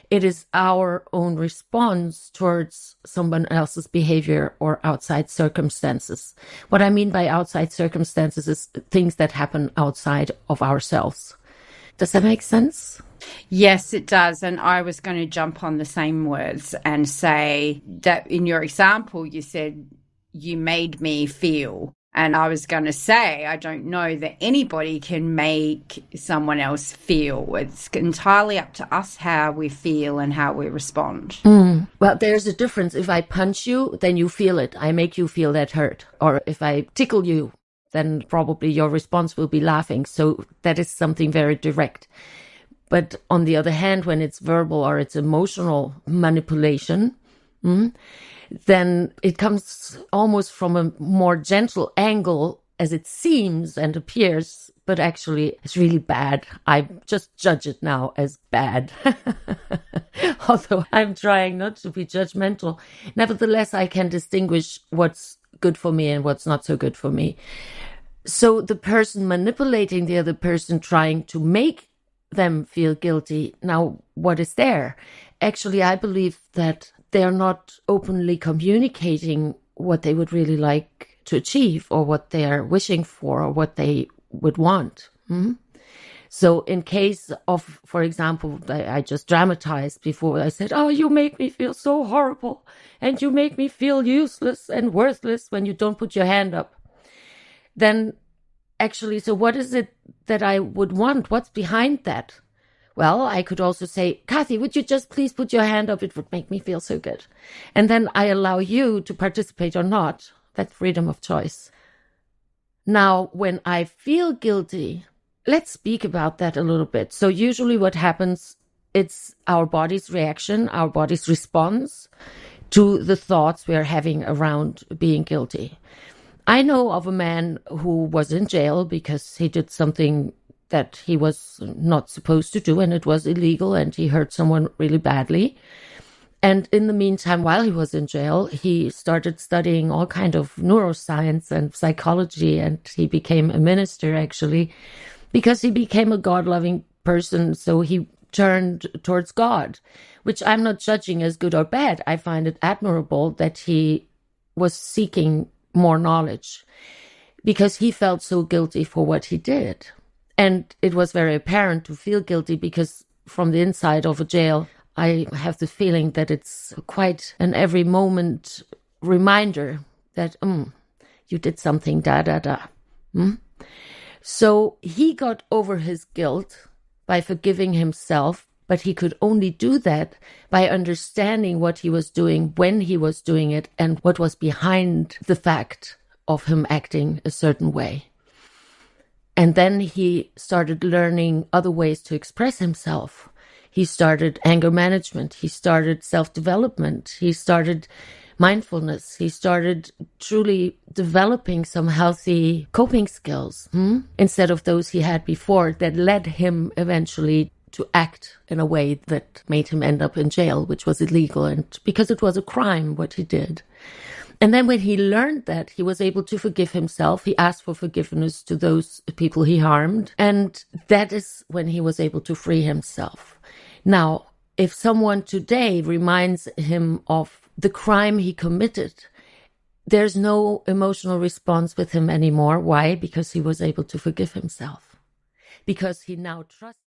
It is our own response towards someone else's behavior or outside circumstances. What I mean by outside circumstances is things that happen outside of ourselves. Does that make sense? Yes, it does. And I was going to jump on the same words and say that in your example, you said you made me feel. And I was going to say, I don't know that anybody can make someone else feel. It's entirely up to us how we feel and how we respond. Well, there's a difference. If I punch you, then you feel it. I make you feel that hurt. Or if I tickle you, then probably your response will be laughing. So that is something very direct. But on the other hand, when it's verbal or it's emotional manipulation, then it comes almost from a more gentle angle as it seems and appears, but actually it's really bad. I just judge it now as bad. Although I'm trying not to be judgmental. Nevertheless, I can distinguish what's good for me and what's not so good for me. So the person manipulating the other person, trying to make them feel guilty. Now, what is there? Actually, I believe that they're not openly communicating what they would really like to achieve or what they are wishing for or what they would want. So in case of, for example, I just dramatized before, I said, oh, you make me feel so horrible and you make me feel useless and worthless when you don't put your hand up. Then actually, so what is it that I would want? What's behind that? Well, I could also say, Kathy, would you just please put your hand up? It would make me feel so good. And then I allow you to participate or not. That's freedom of choice. Now, when I feel guilty, let's speak about that a little bit. So usually what happens, it's our body's reaction, our body's response to the thoughts we are having around being guilty. I know of a man who was in jail because he did something that he was not supposed to do and it was illegal and he hurt someone really badly. And in the meantime, while he was in jail, he started studying all kind of neuroscience and psychology, and he became a minister actually because he became a God-loving person. So he turned towards God, which I'm not judging as good or bad. I find it admirable that he was seeking more knowledge because he felt so guilty for what he did. And it was very apparent to feel guilty because from the inside of a jail, I have the feeling that it's quite an every moment reminder that, you did something, So he got over his guilt by forgiving himself, but he could only do that by understanding what he was doing, when he was doing it, and what was behind the fact of him acting a certain way. And then he started learning other ways to express himself. He started anger management. He started self-development. He started mindfulness. He started truly developing some healthy coping skills instead of those he had before that led him eventually to act in a way that made him end up in jail, which was illegal, and because it was a crime what he did. And then when he learned that, he was able to forgive himself. He asked for forgiveness to those people he harmed. And that is when he was able to free himself. Now, if someone today reminds him of the crime he committed, there's no emotional response with him anymore. Why? Because he was able to forgive himself. Because he now trusts.